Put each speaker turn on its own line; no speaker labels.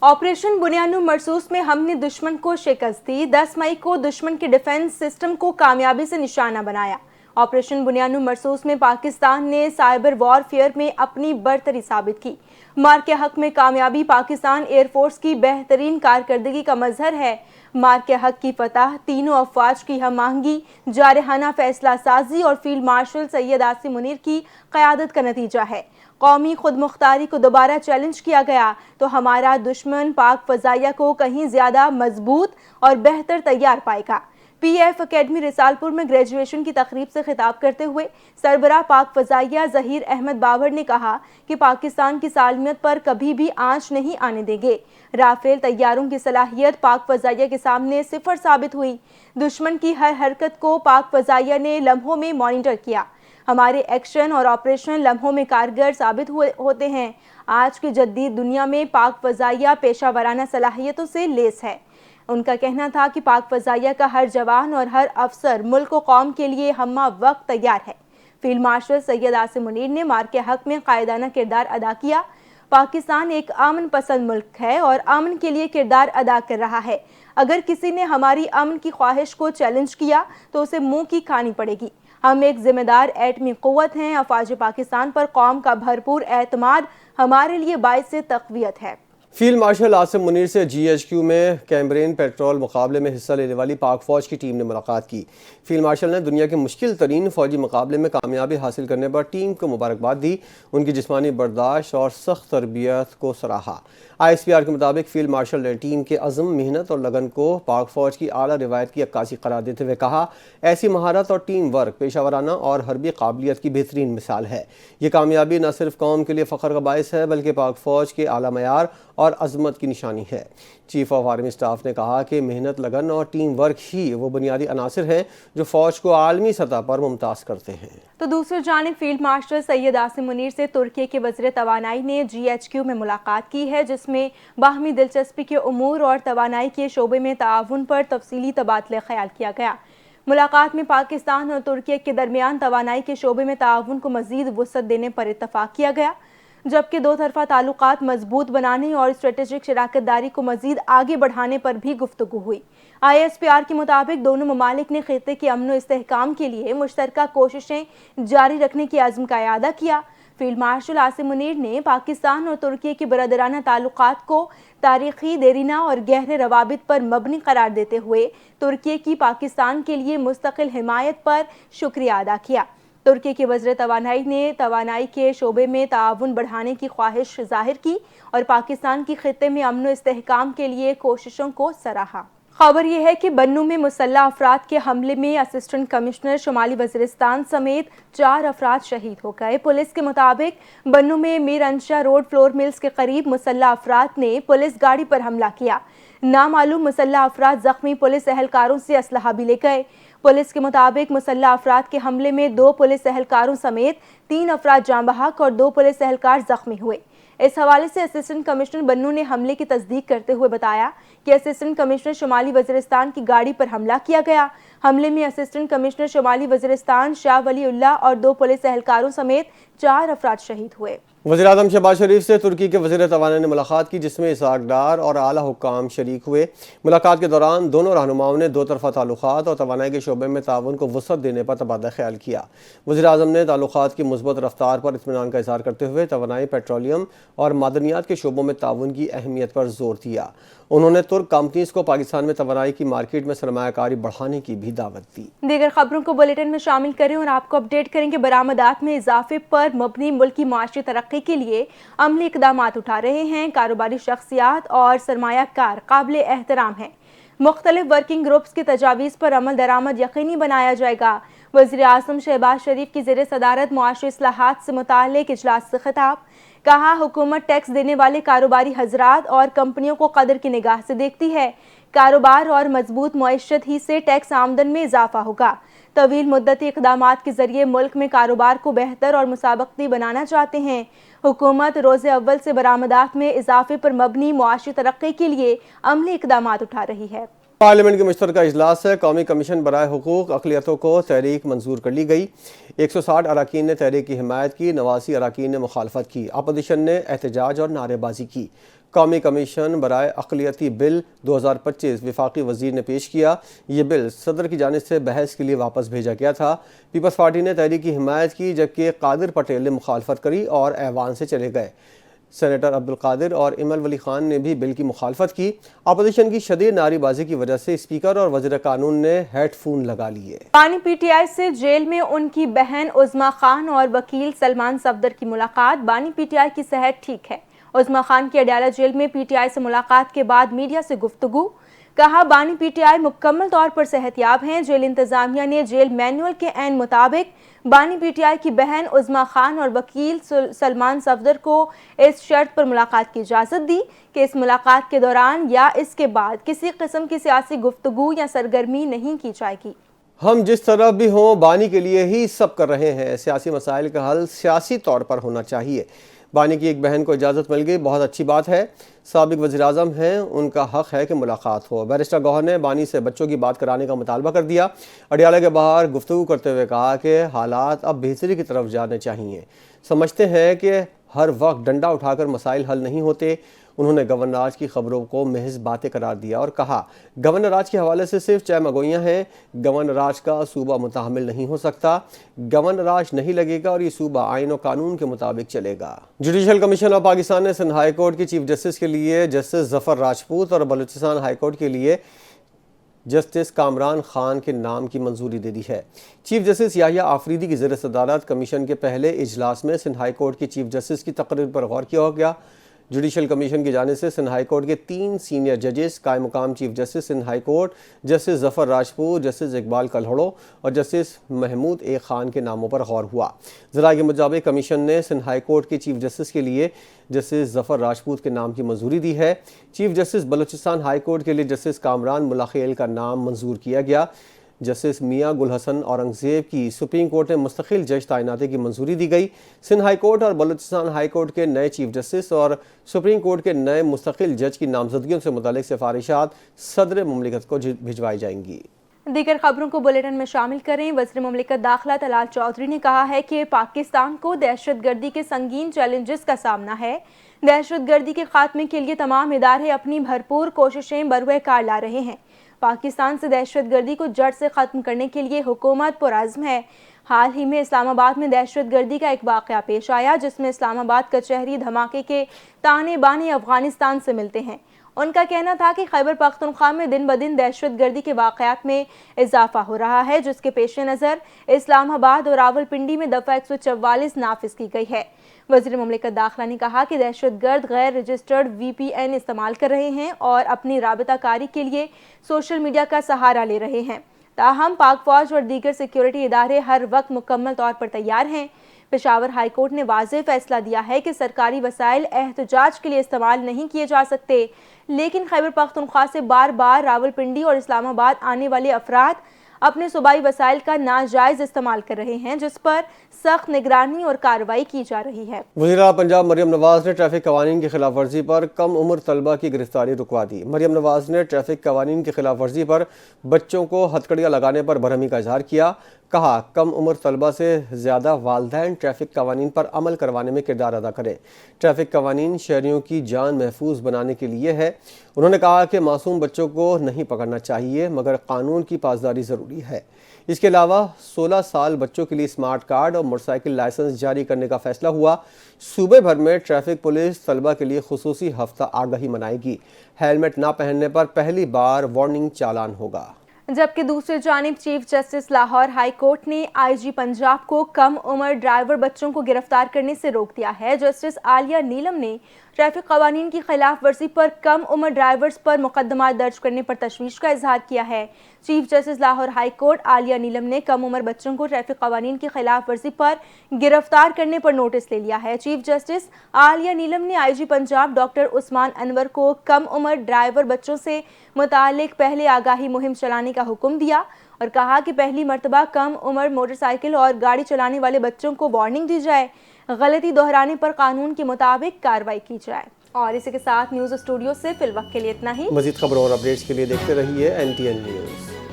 Operation बुनियानु मरसूस में हमने दुश्मन को शिकस्त दी। 10 मई को दुश्मन के डिफेंस सिस्टम को कामयाबी से निशाना बनाया। ऑपरेशन बुनियानु मरसूस में पाकिस्तान ने साइबर वॉरफेयर में अपनी बरतरी साबित की। मार के हक में कामयाबी पाकिस्तान एयरफोर्स की बेहतरीन कारकर्दगी का मजहर है। मार के हक की फतह तीनों अफवाज की हम आहंगी, जारहाना फैसला साजी और फील्ड मार्शल सैयद आसिम मुनीर की क़यादत का नतीजा है। कौमी खुद मुख्तारी को दोबारा चैलेंज किया गया तो हमारा दुश्मन पाक फजाइया को कहीं ज्यादा मजबूत और बेहतर तैयार पाएगा। PF अकेडमी रिसालपुर में ग्रेजुएशन की तकरीब से खिताब करते हुए सरबराह पाक फजाइया ज़हीर अहमद बाबर ने कहा कि पाकिस्तान की सालमियत पर कभी भी आंच नहीं आने देंगे। राफेल तैयारों की सलाहियत पाक फजाइया के सामने सिफर साबित हुई। दुश्मन की हर हरकत को पाक फजाइया ने लम्हों में मॉनिटर किया। हमारे एक्शन और ऑपरेशन लम्हों में कारगर साबित होते हैं। आज की जदीद दुनिया में पाक फजाइया पेशा वराना सलाहियतों से लेस है। उनका कहना था कि पाक फजाइया का हर जवान और हर अफसर मुल्क और कौम के लिए हम्मा वक्त तैयार है। फील्ड मार्शल सैयद आसिम मुनीर ने मार के हक में कायदाना किरदार अदा किया। पाकिस्तान एक अमन पसंद मुल्क है और अमन के लिए किरदार अदा कर रहा है। अगर किसी ने हमारी अमन की ख्वाहिश को चैलेंज किया तो उसे मुंह की खानी पड़ेगी। हम एक जिम्मेदार एटमी क़ुव्वत हैं। अफवाज पाकिस्तान पर कौम का भरपूर एतमाद हमारे लिए बाइस तक़वियत है।
फील्ड मार्शल आसिम मुनीर से GHQ में कैम्ब्रेन पेट्रोल मुकाबले में हिस्सा लेने वाली पाक फ़ौज की टीम ने मुलाकात की। फील्ड मार्शल ने दुनिया के मुश्किल तरीन फ़ौजी मुकाबले में कामयाबी हासिल करने पर टीम को मुबारकबाद दी। उनकी जिस्मानी बर्दाश्त और सख्त तरबियत को सराहा। ISPR के मुताबिक फील्ड मार्शल ने टीम के अज़म, मेहनत और लगन को पाक फ़ौज की आला रिवायत की अक्कासी करार देते हुए कहा, ऐसी महारत और टीम वर्क पेशा वराना और हरबी काबिलियत की बेहतरीन मिसाल है। ये कामयाबी न सिर्फ कौम के लिए फ़ख्र का बायस है बल्कि पाक फ़ौज के आला मयार और अजमत की निशानी है। चीफ ऑफ आर्मी स्टाफ ने कहा कि मेहनत, लगन और टीम वर्क ही वो बुनियादी अनासर हैं जो फ़ौज को आलमी सतह पर मुमताज़ करते हैं।
तो दूसरी जानिब फील्ड मार्शल सैयद आसिम मुनीर से तुर्की के वज़ीर तवानाई ने GHQ में मुलाकात की है, जिसमें बाहमी दिलचस्पी के उमूर और तवानाई के शोबे में ताउन पर तफसीली तबादला ख्याल किया गया। मुलाकात में पाकिस्तान और तुर्की के दरमियान तवानाई के शोबे में ताउन को मज़ीद वुसअत देने पर इत्तफाक किया गया, जबकि दो तरफा ताल्लुकात मजबूत बनाने और स्ट्रेटेजिक शराकत दारी को मजीद आगे बढ़ाने पर भी गुफ्तगू हुई। ISPR के मुताबिक दोनों ममालिक ने खित्ते के अमन व इस्तेहकाम के लिए मुश्तरका कोशिशें जारी रखने की आज़म का इरादा किया। फील्ड मार्शल आसिम मुनीर ने पाकिस्तान और तुर्की के बरदराना ताल्लुकात को तारीखी, देरीना और गहरे रवाबित पर मबनी करार देते हुए तुर्की की पाकिस्तान के लिए मुस्तकिल हिमायत पर शुक्रिया अदा किया। तुर्की के वज़ीर तवानाई ने तवानाई के शोबे में ताउन बढ़ाने की ख्वाहिश जाहिर की और पाकिस्तान की खित्ते में अमन व इस्तेहकाम के लिए कोशिशों को सराहा। खबर यह है कि बन्नू में मुसल्लह अफराद के हमले में असिस्टेंट कमिश्नर शुमाली वज़ीरिस्तान समेत 4 अफराद शहीद हो गए। पुलिस के मुताबिक बन्नू में Mir Ansha road flour mills के करीब मुसल्लह अफराद ने पुलिस गाड़ी पर हमला किया। नामालूम मुसल्लह अफराद जख्मी पुलिस एहलकारों से असलहा भी ले गए। पुलिस के मुताबिक मुसल्लह अफराद के हमले में 2 पुलिस एहलकारों समेत 3 अफराद जाँ बहक और 2 पुलिस एहलकार जख्मी हुए। इस हवाले से असिस्टेंट कमिश्नर बन्नू ने हमले की तस्दीक करते हुए बताया कि असिस्टेंट कमिश्नर शुमाली वज़ीरिस्तान की गाड़ी पर हमला किया गया। हमले में असिस्टेंट कमिश्नर शुमाली वज़ीरिस्तान शाह वलीउल्लाह और 2 पुलिस एहलकारों समेत 4 अफराद शहीद हुए।
वज़ीर-ए-आज़म शहबाज शरीफ से तुर्की के वज़ीर तवानाई ने मुलाकात की, जिसमें इसहाक डार और आला हुक्काम शरीक हुए। मुलाकात के दौरान दोनों रहनुमाओं ने दो तरफा ताल्लुकात और तवानाई के शोबे में ताउन को वसअत देने पर तबादला ख्याल किया। वज़ीर-ए-आज़म ने ताल्लुकात की मुस्बत रफ्तार पर इत्मीनान का इज़हार करते हुए तवानाई, पेट्रोलियम और मादनियात के शोबों में ताउन की अहमियत पर जोर दिया। उन्होंने तुर्क कंपनीज को पाकिस्तान में तवानाई की मार्केट में सरमायाकारी बढ़ाने की भी दावत दी।
दीगर खबरों को बुलेटिन में शामिल करें और आपको अपडेट करेंगे। बरामदात में इजाफे पर मबनी मुल्क की माशी तरक्की के लिए अमली इक़दामात उठा रहे हैं। कारोबारी शख्सियात और सरमायाकार काबिल एहतराम हैं। मुख्तलिफ वर्किंग ग्रुप्स की तजावीज़ पर अमल दरामद यकीनी बनाया जाएगा। वज़ीर-ए-आज़म शहबाज शरीफ की ज़ेर सदारत मुआशी इस्लाहात से मुताल्लिक़ इजलास से खिताब। कहा, हुकूमत टैक्स देने वाले कारोबारी हजरात और कंपनियों को कदर की निगाह से देखती है। कारोबार और मजबूत मईशत ही से टैक्स आमदन में इजाफा होगा। तवील मुद्दती इक़दामात के जरिए मुल्क में कारोबार को बेहतर और मुसाबकती बनाना चाहते हैं। हुकूमत रोज़े अव्वल से बरामदात में इजाफे पर मबनी मुआशी तरक्की के लिए अमली इक़दामात उठा रही है।
पार्लियामेंट के मुश्तरका इजलास से कौमी कमीशन बराए हुकूक अक़लियतों को तहरीक मंजूर कर ली गई। 160 अरकान ने तहरीक की हिमायत की, 89 अरकान ने मुखालफत की। अपोजिशन ने एहतजाज और नारेबाजी की। قومی کمیشن برائے اقلیتی بل 2025 وفاقی وزیر نے پیش کیا۔ یہ بل صدر کی جانب سے بحث کے لیے واپس بھیجا گیا تھا۔ پیپلز پارٹی نے تحریک کی حمایت کی جبکہ قادر پٹیل نے مخالفت کری اور ایوان سے چلے گئے۔ سینیٹر عبدالقادر اور ایمل ولی خان نے بھی بل کی مخالفت کی۔ اپوزیشن کی شدید نعرے بازی کی وجہ سے اسپیکر اور وزیر قانون نے ہیڈ فون لگا لیے۔
بانی پی ٹی آئی سے جیل میں ان کی بہن عظمیٰ خان اور وکیل سلمان صفدر کی ملاقات۔ بانی پی ٹی آئی کی صحت ٹھیک ہے۔ عظمیٰ خان کی اڈیالہ جیل میں پی ٹی آئی سے ملاقات کے بعد میڈیا سے گفتگو۔ کہا بانی پی ٹی آئی مکمل طور پر صحت یاب ہیں۔ جیل انتظامیہ نے جیل مینول کے عین مطابق بانی پی ٹی آئی کی بہن عظمیٰ خان اور وکیل سلمان صفدر کو اس شرط پر ملاقات کی اجازت دی کہ اس ملاقات کے دوران یا اس کے بعد کسی قسم کی سیاسی گفتگو یا سرگرمی نہیں کی جائے گی۔
ہم جس طرح بھی ہوں بانی کے لیے ہی سب کر رہے ہیں۔ سیاسی مسائل کا حل سیاسی طور پر ہونا چاہیے۔ بانی کی ایک بہن کو اجازت مل گئی، بہت اچھی بات ہے۔ سابق وزیر اعظم ہیں، ان کا حق ہے کہ ملاقات ہو۔ بیرسٹر گوہر نے بانی سے بچوں کی بات کرانے کا مطالبہ کر دیا۔ اڈیالہ کے باہر گفتگو کرتے ہوئے کہا کہ حالات اب بہتری کی طرف جانے چاہیے۔ سمجھتے ہیں کہ ہر وقت ڈنڈا اٹھا کر مسائل حل نہیں ہوتے۔ انہوں نے گورنر راج کی خبروں کو محض باتیں قرار دیا اور کہا گورنر راج کے حوالے سے صرف چہ مگوئیاں ہیں۔ گورنر راج کا صوبہ متحمل نہیں ہو سکتا۔ گورنر راج نہیں لگے گا اور یہ صوبہ آئین و قانون کے مطابق چلے گا۔ جوڈیشل کمیشن آف پاکستان نے سندھ ہائی کورٹ کی چیف جسٹس کے لیے جسٹس ظفر راجپوت اور بلوچستان ہائی کورٹ کے لیے جسٹس کامران خان کے نام کی منظوری دے دی ہے۔ چیف جسٹس یحییٰ آفریدی کی زیر صدارت کمیشن کے پہلے اجلاس میں سندھ ہائی کورٹ کی چیف جسٹس کی تقریر پر غور کیا گیا۔ جوڈیشل کمیشن کی جانب سے سندھ ہائی کورٹ کے 3 سینئر ججز قائم مقام chief justice Sindh high court justice Zafar Rajput, justice Iqbal Kalhoro اور جسٹس محمود اے خان کے ناموں پر غور ہوا۔ ذرائع کے مطابق کمیشن نے سندھ ہائی کورٹ کے چیف جسٹس کے لیے جسٹس ظفر راجپوت کے نام کی منظوری دی ہے۔ Chief justice Balochistan high court کے لیے جسٹس کامران ملا خیل کا نام منظور کیا گیا۔ جسٹس میاں گل حسن اورنگزیب کی سپریم کورٹ میں مستقل جج تعیناتی کی منظوری دی گئی۔ سندھ ہائی کورٹ اور بلوچستان ہائی کورٹ کے نئے چیف جسٹس اور سپریم کورٹ کے نئے مستقل جج کی نامزدگیوں سے متعلق سفارشات صدر مملکت کو بھجوائی جائیں گی۔
دیگر خبروں کو بلیٹن میں شامل کریں۔ وزیر مملکت داخلہ طلال چودھری نے کہا ہے کہ پاکستان کو دہشت گردی کے سنگین چیلنجز کا سامنا ہے۔ دہشت گردی کے خاتمے کے لیے تمام ادارے اپنی بھرپور کوششیں بروئے کار لا رہے ہیں۔ پاکستان سے دہشت گردی کو جڑ سے ختم کرنے کے لیے حکومت پرعزم ہے۔ حال ہی میں اسلام آباد میں دہشت گردی کا ایک واقعہ پیش آیا جس میں اسلام آباد کچہری دھماکے کے تانے بانے افغانستان سے ملتے ہیں۔ ان کا کہنا تھا کہ خیبر پختونخوا میں دن بدن دہشت گردی کے واقعات میں اضافہ ہو رہا ہے، جس کے پیش نظر اسلام آباد اور راولپنڈی میں دفعہ 144 نافذ کی گئی ہے۔ وزیر مملکت داخلہ نے کہا کہ دہشت گرد غیر رجسٹرڈ وی پی این استعمال کر رہے ہیں اور اپنی رابطہ کاری کے لیے سوشل میڈیا کا سہارا لے رہے ہیں۔ تاہم پاک فوج اور دیگر سیکیورٹی ادارے ہر وقت مکمل طور پر تیار ہیں۔ پشاور ہائی کورٹ نے واضح فیصلہ دیا ہے کہ سرکاری وسائل احتجاج کے لیے استعمال نہیں کیے جا سکتے، لیکن خیبر پختونخوا سے بار بار راولپنڈی اور اسلام آباد آنے والے افراد اپنے صوبائی وسائل کا ناجائز استعمال کر رہے ہیں، جس پر سخت نگرانی اور کارروائی کی جا رہی ہے۔
وزیر اعلیٰ پنجاب مریم نواز نے ٹریفک قوانین کی خلاف ورزی پر کم عمر طلبہ کی گرفتاری رکوا دی۔ مریم نواز نے ٹریفک قوانین کی خلاف ورزی پر بچوں کو ہتھکڑیاں لگانے پر برہمی کا اظہار کیا۔ کہا کم عمر طلبہ سے زیادہ والدین ٹریفک قوانین پر عمل کروانے میں کردار ادا کریں۔ ٹریفک قوانین شہریوں کی جان محفوظ بنانے کے لیے ہے۔ انہوں نے کہا کہ معصوم بچوں کو نہیں پکڑنا چاہیے مگر قانون کی پاسداری ضروری ہے۔ اس کے علاوہ 16 سال بچوں کے لیے اسمارٹ کارڈ اور موٹر سائیکل لائسنس جاری کرنے کا فیصلہ ہوا۔ صوبے بھر میں ٹریفک پولیس طلبہ کے لیے خصوصی ہفتہ آگاہی منائے گی۔ ہیلمٹ نہ پہننے پر پہلی بار وارننگ چالان ہوگا۔
جبکہ دوسری جانب chief justice Lahore high court نے آئی جی پنجاب کو کم عمر ڈرائیور بچوں کو گرفتار کرنے سے روک دیا ہے۔ جسٹس عالیہ نیلم نے ٹریفک قوانین کی خلاف ورزی پر کم عمر ڈرائیورز پر مقدمات درج کرنے پر تشویش کا اظہار کیا ہے۔ Chief justice Lahore high court Aalia Neelum نے کم عمر بچوں کو ٹریفک قوانین کی خلاف ورزی پر گرفتار کرنے پر نوٹس لے لیا ہے۔ چیف جسٹس عالیہ نیلم نے آئی جی پنجاب ڈاکٹر عثمان انور کو کم عمر ڈرائیور بچوں سے متعلق پہلے آگاہی مہم چلانے کا حکم دیا اور کہا کہ پہلی مرتبہ کم عمر موٹر سائیکل اور گاڑی چلانے والے بچوں کو وارننگ دی جائے، غلطی دہرانے پر قانون کے مطابق کارروائی کی جائے۔ اور اسی کے ساتھ نیوز اسٹوڈیو سے فی الوقت کے لیے اتنا ہی۔
مزید خبروں اور اپڈیٹس کے لیے دیکھتے رہیے NTN نیوز۔